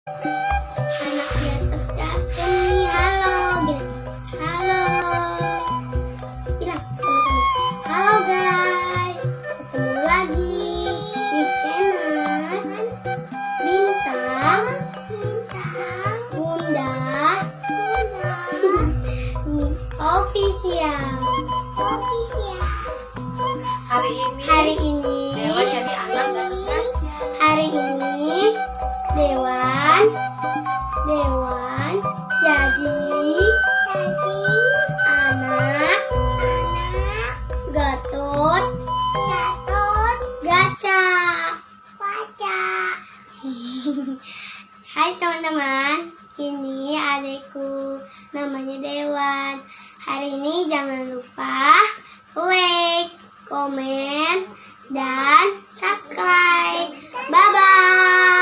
Anak jatuh cacing nih, halo gini. Halo. Bilang teman-teman. Halo guys, ketemu lagi di channel Bintang Bunda Official. Hari ini Dewan jadi anak dan Hari ini Dewan jadi anak Gatot Gaca. Hai teman-teman, ini adikku namanya Dewan. Hari ini jangan lupa like, komen, dan subscribe. Bye-bye.